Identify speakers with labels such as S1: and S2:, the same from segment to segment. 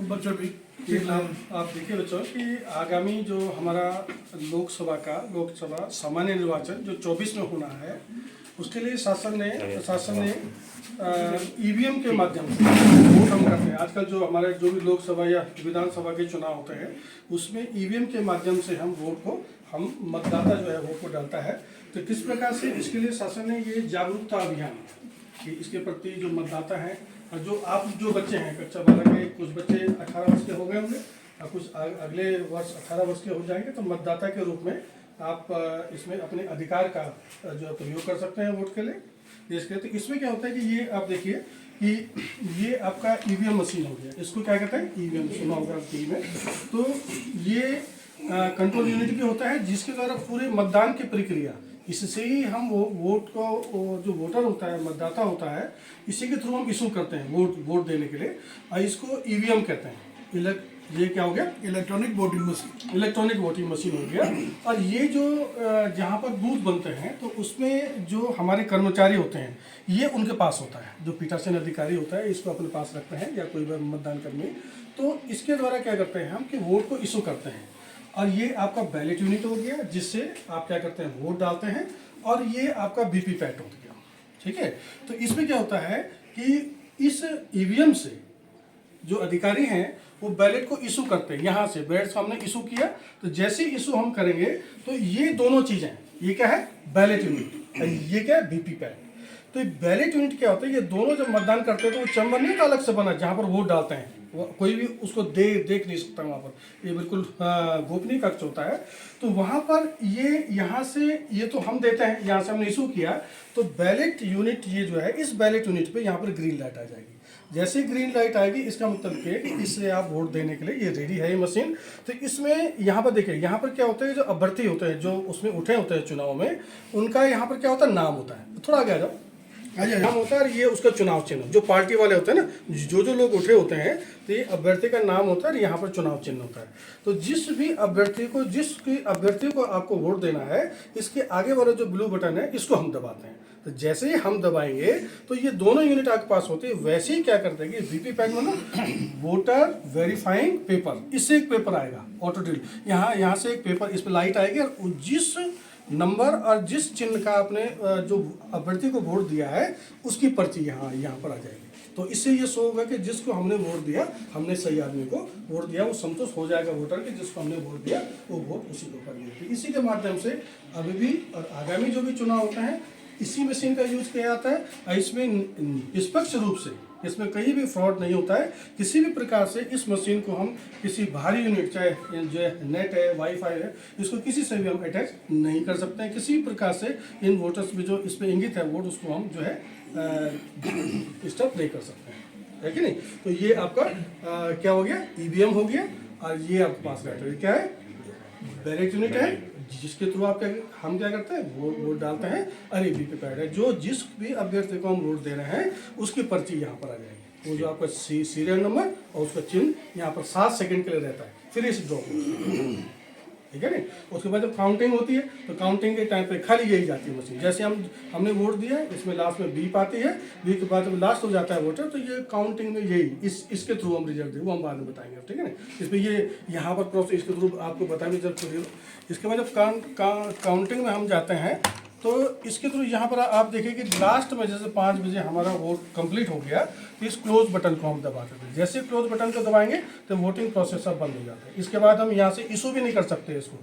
S1: बच्चों भी आप देखिए बच्चों कि आगामी जो हमारा लोकसभा सामान्य निर्वाचन जो 24 में होना है, उसके लिए प्रशासन ने ईवीएम के माध्यम से वोट हम करते हैं। आजकल जो हमारे जो भी लोकसभा या विधानसभा के चुनाव होते हैं, उसमें ईवीएम के माध्यम से हम मतदाता जो है वोट को डालता है। तो किस प्रकार से इसके लिए शासन ने ये जागरूकता अभियान कि इसके प्रति जो मतदाता हैं और जो बच्चे हैं कक्षा 12 के, कुछ बच्चे 18 वर्ष के हो गए होंगे और कुछ अगले वर्ष 18 वर्ष के हो जाएंगे, तो मतदाता के रूप में आप इसमें अपने अधिकार का जो प्रयोग कर सकते हैं वोट के लिए, देश के लिए। तो इसमें क्या होता है कि ये आप देखिए कि ये आपका ईवीएम मशीन हो गया, इसको क्या कहते हैं ईवीएम, सुना होगा टीवी में। तो ये कंट्रोल यूनिट भी होता है जिसके द्वारा पूरे मतदान की प्रक्रिया, इससे ही हम वो वोट को जो वोटर होता है, मतदाता होता है, इसी के थ्रू हम इशू करते हैं वोट देने के लिए, और इसको ईवीएम कहते हैं। ये क्या हो गया, इलेक्ट्रॉनिक वोटिंग मशीन हो गया। और ये जो जहाँ पर बूथ बनते हैं तो उसमें जो हमारे कर्मचारी होते हैं ये उनके पास होता है, जो पीठासीन अधिकारी होता है इसको अपने पास रखते हैं, या कोई मतदान कर्मी। तो इसके द्वारा क्या करते हैं हम कि वोट को इशू करते हैं। और ये आपका बैलेट यूनिट हो गया जिससे आप क्या करते हैं वोट डालते हैं, और ये आपका वीवीपैट हो गया, ठीक है। तो इसमें क्या होता है कि इस ईवीएम से जो अधिकारी हैं वो बैलेट को इशू करते हैं, यहाँ से बैलेट सामने इशू किया, तो जैसे इशू हम करेंगे तो ये दोनों चीज़ें, ये क्या है बैलेट यूनिट, ये क्या है वीवीपैट। तो बैलेट यूनिट क्या होता है, ये दोनों जब मतदान करते हैं तो वो चैम्बर नहीं होता अलग से बना जहाँ पर वोट डालते हैं, कोई भी उसको देख नहीं सकता वहाँ पर, ये बिल्कुल गोपनीय कक्ष होता है। तो वहाँ पर ये यहाँ से ये तो हम देते हैं, यहाँ से हमने इशू किया, तो बैलेट यूनिट ये जो है इस बैलेट यूनिट पे यहाँ पर ग्रीन लाइट आ जाएगी। जैसे ग्रीन लाइट आएगी इसका मतलब कि इससे आप वोट देने के लिए ये रेडी है ये मशीन। तो इसमें यहाँ पर देखिए, यहाँ पर क्या होता है, जो अभ्यर्थी होते हैं जो उसमें उठे होते हैं चुनाव में, उनका यहाँ पर क्या होता है नाम होता है, थोड़ा आगे आ जाओ, नाम होता है, और ये उसका चुनाव चिन्ह, जो पार्टी वाले होते हैं ना, जो लोग उठे होते हैं, तो ये अभ्यर्थी का नाम होता है और यहाँ पर चुनाव चिन्ह होता है। तो जिस अभ्यर्थी को आपको वोट देना है, इसके आगे वाला जो ब्लू बटन है इसको हम दबाते हैं। तो जैसे ही हम दबाएंगे तो ये दोनों यूनिट आपके पास होते हैं। वैसे ही क्या करते हैं कि वीवीपैट में ना वोटर वेरीफाइंग पेपर, इससे एक पेपर आएगा ऑटो ड्रिल, यहाँ से एक पेपर, इस पर लाइट आएगी, और जिस नंबर और जिस चिन्ह का आपने जो अभ्यर्थी को वोट दिया है उसकी पर्ची यहाँ पर आ जाएगी। तो इससे ये शो होगा कि जिसको हमने वोट दिया, हमने सही आदमी को वोट दिया, वो संतुष्ट हो जाएगा वोटर कि जिसको हमने वोट दिया वो वोट उसी को करेंगे। इसी के माध्यम से अभी भी और आगामी जो भी चुनाव होते हैं इसी मशीन का यूज किया जाता है, और इसमें निष्पक्ष रूप से इसमें कहीं भी फ्रॉड नहीं होता है। किसी भी प्रकार से इस मशीन को हम किसी भारी यूनिट, चाहे जो नेट है, वाईफाई है, इसको किसी से भी हम अटैच नहीं कर सकते हैं। किसी भी प्रकार से इन वोटर्स में जो इस पर इंगित है वोट, उसको हम जो है डिस्टर्ब नहीं कर सकते हैं, है कि नहीं। तो ये आपका क्या हो गया, ईवीएम हो गया, और ये आपके पास बैठे क्या है बैलेट यूनिट है, जिसके थ्रू हम क्या करते हैं वोट डालते हैं। अरे वीवीपैट है, जो जिस भी अभ्यर्थी को हम वोट दे रहे हैं उसकी पर्ची यहाँ पर आ जाएगी, वो जो आपका सीरियल नंबर और उसका चिन्ह यहाँ पर 7 सेकंड के लिए रहता है, फिर इस ड्रॉप, ठीक है नहीं। उसके बाद जब काउंटिंग होती है तो काउंटिंग के टाइम पे खाली यही जाती है मशीन। जैसे हमने वोट दिया, इसमें लास्ट में बीप आती है, बीप के बाद जब लास्ट हो जाता है वोटर, तो ये काउंटिंग में यही इसके थ्रू हम रिजल्ट दें, वो हम बाद में बताएंगे, ठीक है ना। इसमें ये यहाँ पर प्रोसेस इसके थ्रू आपको बताएंगे जब। इसके बाद जब काउंटिंग में हम जाते हैं तो इसके थ्रू यहाँ पर आप देखिए कि लास्ट में जैसे 5 बजे हमारा वोट कंप्लीट हो गया, तो इस क्लोज बटन को हम दबाते थे। जैसे क्लोज बटन को दबाएंगे तो वोटिंग प्रोसेस सब बंद हो जाता है। इसके बाद हम यहाँ से इशू भी नहीं कर सकते इसको।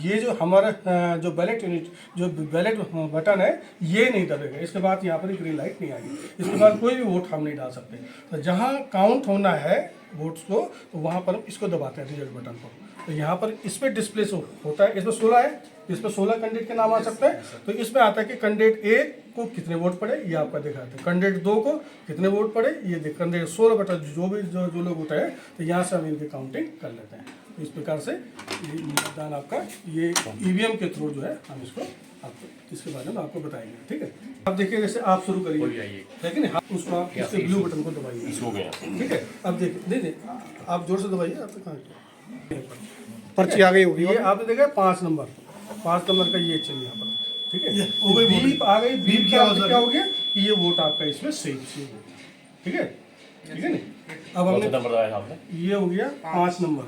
S1: ये जो हमारा जो बैलेट यूनिट, जो बैलेट बटन है, ये नहीं दबेगा। इसके बाद यहाँ पर ग्रीन लाइट नहीं आएगी, इसके बाद कोई भी वोट हम नहीं डाल सकते। तो जहाँ काउंट होना है वोट्स को, तो वहाँ पर हम इसको दबाते हैं रिजल्ट बटन को। तो यहाँ पर इस पर डिस्प्ले होता है, इसमें 16 है, इस पर 16 कैंडिडेट के नाम आ सकते हैं। तो इसमें आता है कि कैंडिडेट 1 को कितने वोट पड़े, ये आपका दिखाते हैं। कैंडिडेट 2 को कितने वोट पड़े, ये देख। कैंडिडेट 16 बटा जो लोग उठाए, तो यहाँ से हम इनकी काउंटिंग कर लेते हैं। तो इस प्रकार से ये मतदान आपका ये ईवीएम के थ्रू जो है हम इसको आपको इसके बारे में आपको बताएंगे, ठीक है। अब देखिए जैसे आप शुरू करिए, लेकिन उसको आप इसके ब्लू बटन को दबाइए, ठीक है। अब देखिए नहीं आप जोर से दबाइए, आपको कहाँ
S2: पर्ची आ गई होगी।
S1: ये आपने देखा 5 नंबर का ये चिन्ह यहाँ पर, ठीक है। बीप आ गई, बीप क्या हो गया कि ये वोट आपका इसमें सही, ठीक है। ठीक है ना। अब हमने
S2: नंबर दबाया आपने,
S1: ये हो गया 5 नंबर,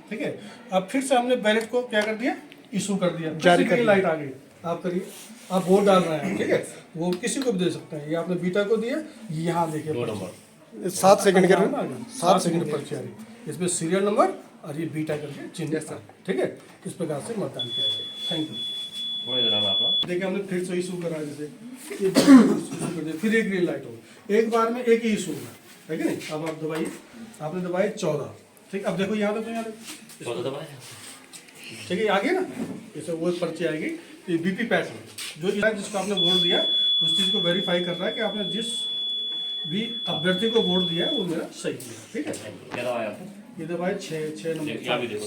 S1: ठीक है। अब फिर से हमने बैलेट को क्या कर दिया, इशू कर दिया, जारी कर, लाइट आ गई। आप करिए, आप वोट डाल रहे हैं, ठीक है। वो किसी को भी दे सकते हैं। ये आपने बीटा को दिया, यहाँ देखिए
S2: 2 नंबर
S1: 7 सेकंड के 7 सेकंड पर्ची आ रही, इसमें सीरियल नंबर और ये बीटा करके चिन्ह, ठीक है। इस प्रकार से मतदान किया जाएगा। Thank you.
S2: थोड़ा देर में आपका
S1: देखिए हमने फिर से इशू करा, जैसे ये इशू कर दिया, फिर एक ग्रीन लाइट हो, एक बार में एक ही इशू हुआ, है कि नहीं। अब आप दबाइए, आपने दबाए 14, ठीक। अब देखो यहाँ देखो, यहाँ देखो,
S2: 14 दबाया,
S1: ठीक है। आगे ना जैसे वो पर्ची आएगी, ये बीपी पैट जो जिसको आपने वोट दिया उस चीज़ को वेरीफाई कर रहा है कि आपने जिस भी अभ्यर्थी को वोट दिया है वो मेरा सही दिया, ठीक है।
S2: क्या दबाया आपने,
S1: ये दबाए 6 नंबर,
S2: यहाँ भी देखो,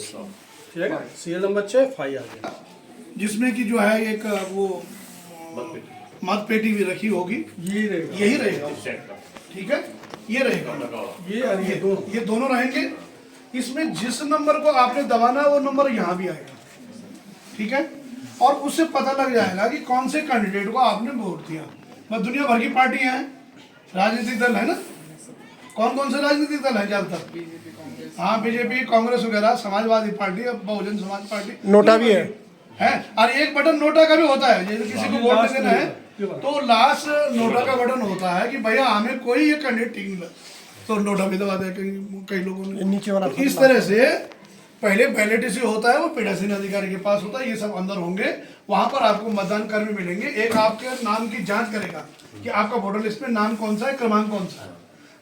S1: ठीक है। सीरियल नंबर 6 फाइव आ गया,
S3: जिसमें कि जो है एक वो मत पेटी भी रखी होगी,
S1: यही रहेगा,
S3: यही रहेगा,
S2: सेट का
S3: ठीक है। ये रहेगा,
S2: लगा हुआ।
S1: ये और ये दो।
S3: दोनों रहेंगे। इसमें जिस नंबर को आपने दबाना है वो नंबर यहाँ भी आएगा, ठीक है। और उससे पता लग जाएगा कि कौन से कैंडिडेट को आपने वोट दिया। बस दुनिया भर की पार्टियां हैं, राजनीतिक दल है ना। कौन कौन से राजनीतिक दल है ज्यादातर? हाँ, बीजेपी, कांग्रेस वगैरह, Samajwadi party, Bahujan Samaj party,
S1: NOTA भी है,
S3: और एक बटन नोटा का भी होता है। जैसे किसी को वोट देना है तो लास्ट नोटा का बटन होता है कि भैया हमें कोई ये कैंडिडेट ठीक नहीं लगा, तो नोटा भी दबा दिया कई लोगों ने नीचे वाला। तो इस तरह से पहले बैलेट इश्यू होता है, वो पीठासीन अधिकारी के पास होता है, ये सब अंदर होंगे। वहां पर आपको मतदान कर्मी मिलेंगे, एक आपके नाम की जांच करेगा कि आपका वोटर लिस्ट में नाम कौन सा है, क्रमांक कौन सा है।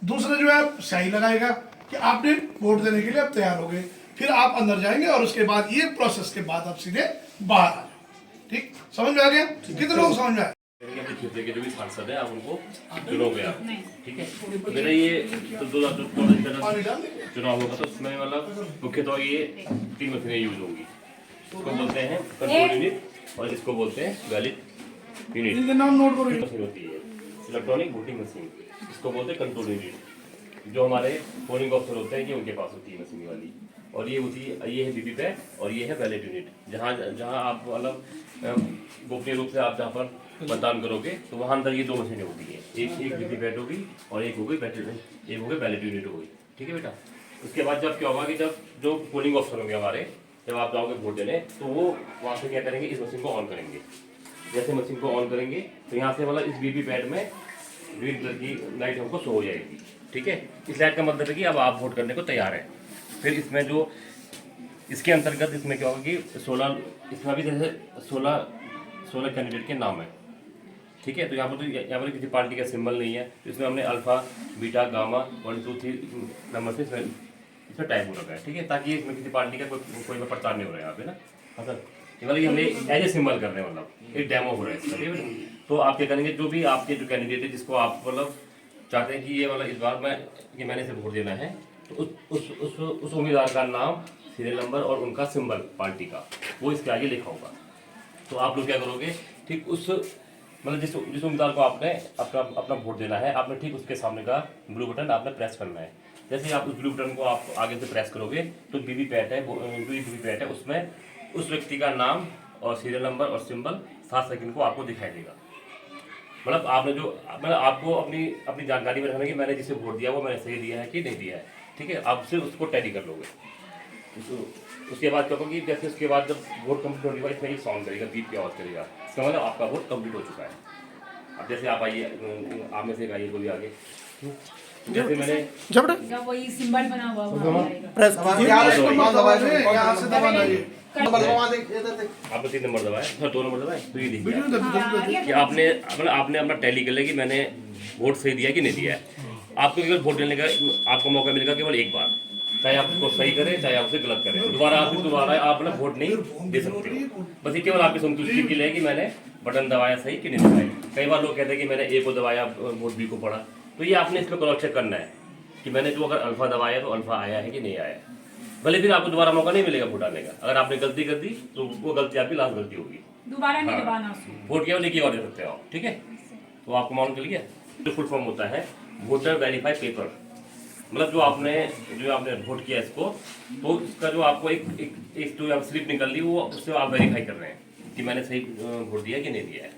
S3: दूसरा जो है स्याही लगाएगा कि आपने वोट देने के लिए आप तैयार हो गए। फिर आप अंदर जाएंगे और उसके बाद ये प्रोसेस के बाद आप सीधे बाहर आ जाओ। ठीक, समझ में आ गया? कितने लोग समझ में आए?
S2: क्षेत्र के जो भी सांसद है आप उनको चुनोगे आप, ठीक है। मेरा ये तो 2014 चुनाव होगा, तो उसमें मतलब मुख्यतः ये 3 मशीनें यूज होंगी। इसको बोलते हैं कंट्रोल यूनिट और इसको बोलते हैं वैलिड यूनिट।
S3: इनके नाम नोट करो।
S2: मशीन होती है इलेक्ट्रॉनिक वोटिंग मशीन, इसको बोलते हैं कंट्रोल यूनिट। जो हमारे पोलिंग ऑफिसर होते हैं ये उनके पास होती है मशीन वाली। और ये होती है, ये है वीवीपैट और ये है वैलिड यूनिट। जहाँ आप मतलब गोपनीय रूप से आप जहाँ पर मतदान करोगे तो वहाँ अंदर ये 2 मशीनें होती हैं, एक वीवीपैट होगी और एक हो गई वैलिड यूनिट होगी, ठीक है बेटा। उसके बाद जब क्या होगा कि जब जो पोलिंग ऑफिसर होंगे हमारे, जब आप जाओगे वोट देने तो वो वहाँ से क्या करेंगे, इस मशीन को ऑन करेंगे। जैसे मशीन को ऑन करेंगे तो यहाँ से मतलब इस वीवीपैट में ग्रीन कलर की लाइट हमको शो हो जाएगी, ठीक है। इस लाइट का मतलब है कि अब आप वोट करने को तैयार हैं। फिर इसमें जो इसके अंतर्गत इसमें क्या होगा कि 16 इसमें भी जैसे 16 कैंडिडेट के नाम है, ठीक है। तो यहाँ पर किसी पार्टी का सिंबल नहीं है, तो इसमें हमने अल्फा, बीटा, गामा 1 2 3 नंबर से इसमें टाइप हो रखा है, ठीक है। ताकि इसमें किसी पार्टी का कोई प्रचार नहीं हो रहा है यहाँ पे ना। हाँ सर, मतलब ये हमने एज ए सिंबल कर रहे हैं, मतलब एक डेमो हो रहा है इसका, ठीक है। तो आप क्या करेंगे, जो भी आपके जो कैंडिडेट है जिसको आप मतलब चाहते हैं कि ये मतलब इस बार मैंने इसे वोट देना है, तो उस उम्मीदवार का नाम, सीरियल नंबर और उनका सिंबल पार्टी का वो इसके आगे लिखा होगा। तो आप लोग क्या करोगे, ठीक उस मतलब जिस उम्मीदवार को आपने अपना वोट देना है, आपने ठीक उसके सामने का ब्लू बटन आपने प्रेस करना है। जैसे ही आप उस ब्लू बटन को आप आगे से प्रेस करोगे तो वीवीपैट है उसमें उस व्यक्ति का नाम और सीरियल नंबर और सिंबल 7 सेकंड को आपको दिखाई देगा। मतलब आपने जो मतलब आपको अपनी जानकारी में रखना कि मैंने जिसे वोट दिया वो मैंने सही दिया है कि नहीं दिया है, ठीक है। आप सिर्फ उसको टैली कर लोगे। उसके बाद क्या होगा कि जैसे उसके बाद जब वोट कंप्लीट होने के बाद इसमें एक साउंड करेगा, बीप की आवाज़ करेगा, इसका मतलब आपका वोट कंप्लीट हो चुका है। अब जैसे आप आइए, आप में से आइए कोई आगे, जैसे मैंने
S4: जब वही सिंबल बना हुआ
S3: प्रेस यहाँ से दबाना है।
S2: आपने 3 नंबर दबाया, सर 2 नंबर दबाए, तो ये देखिए कि आपने अपना टैली कर लिया कि मैंने वोट सही दिया कि नहीं दिया है। आपको केवल वोट देने का आपको मौका मिलेगा केवल एक बार, चाहे आप उसको सही करें चाहे आप उसे गलत करें। दोबारा आप अपना वोट नहीं दे सकते हो। बस ये केवल आपकी संतुष्टि के लिए कि मैंने बटन दबाया सही कि नहीं दबाया। कई बार लोग कहते हैं कि मैंने ए को दबाया वोट बी को पड़ा, तो ये आपने इसमें क्रॉस चेक करना है कि मैंने जो अगर अल्फा दबाया तो अल्फा आया है कि नहीं आया। भले फिर आपको दोबारा मौका नहीं मिलेगा वोट डालने का। अगर आपने गलती कर दी तो वो गलती आपकी लास्ट गलती होगी,
S4: दोबारा नहीं दबाना।
S2: वोट केवल एक ही बार दे सकते हो आप, ठीक है। तो आपको मालूम चल गया। जो फुल फॉर्म होता है वोटर वेरीफाई पेपर, मतलब जो आपने वोट किया इसको, तो इसका जो आपको एक जो स्लिप निकल ली वो उससे आप वेरीफाई कर रहे हैं कि मैंने सही वोट दिया कि नहीं दिया है,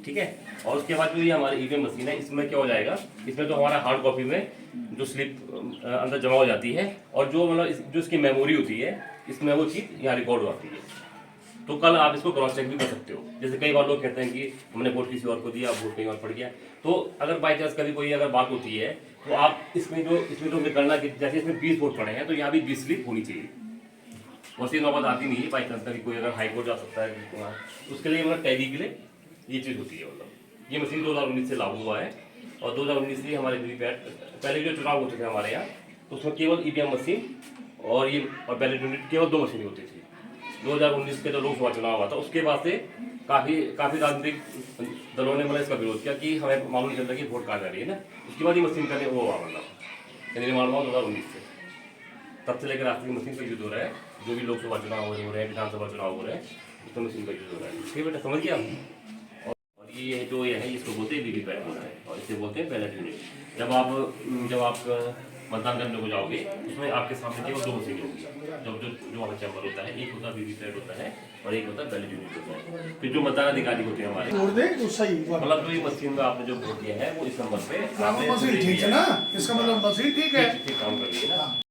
S2: ठीक है। और उसके बाद जो ये हमारी ईवीएम मशीन है, इसमें क्या हो जाएगा, इसमें जो हमारा हार्ड कॉपी में जो स्लिप अंदर जमा हो जाती है और जो मतलब जो इसकी मेमोरी होती है इसमें वो चीज़ यहाँ रिकॉर्ड हो जाती है। तो कल आप इसको क्रॉस चेक भी कर सकते हो। जैसे कई बार लोग कहते हैं कि हमने वोट किसी और को दिया, वोट कहीं और पड़ गया। तो अगर बाई चांस कभी कोई अगर बात होती है तो आप इसमें जो निकलना कि जैसे इसमें 20 वोट पड़े हैं तो यहाँ भी 20 स्लिप होनी चाहिए। वैसे नौबत आती नहीं है बाई चांस कभी कोई अगर हाई कोर्ट जा सकता है तो उसके लिए मतलब टैली के लिए ये चीज़ होती है। मतलब ये मशीन 2019 से लागू हुआ है और 2019 से हमारे वीवीपैट पहले जो चुनाव होते थे हमारे यहाँ तो उसमें केवल ईवीएम मशीन और बैलेट यूनिट केवल 2 मशीनें होती थी। 2019 के जो लोकसभा चुनाव हुआ था उसके बाद से काफ़ी राजनीतिक दलों ने मतलब इसका विरोध किया कि हमें मालूम नहीं चलता कि वोट कहाँ जा रही है ना। उसके बाद ये मशीन का वो हुआ मतलब निर्माण हुआ 2019 से। तब से लेकर आज तक मशीन का यूज हो रहा है। जो भी लोकसभा चुनाव हो रहे हैं, विधानसभा चुनाव हो रहे हैं, उसमें मशीन का यूज हो रहा है। ठीक है बेटा, समझ गया। और ये जो ये है इसको बोलते हैं वीवीपैट होता है और इसे बोलते हैं बैलेट यूनिट। जब आप मतदान करने को जाओगे उसमें आपके सामने केवल 2 मशीन होगी। जो वहाँ चैम्बर होता है, एक होता है वीवीपैट होता है और एक होता है बैलेट यूनिट होता है। फिर जो मतदान अधिकारी होते हैं हमारे
S1: छोड़ दे तो सही हुआ।
S2: मतलब जो ये मशीन में आपने जो वोट दिया है वो इस नंबर पे
S3: मशीन ठीक है ना, इसका मतलब मशीन ठीक है।
S2: काम कर रही है ना।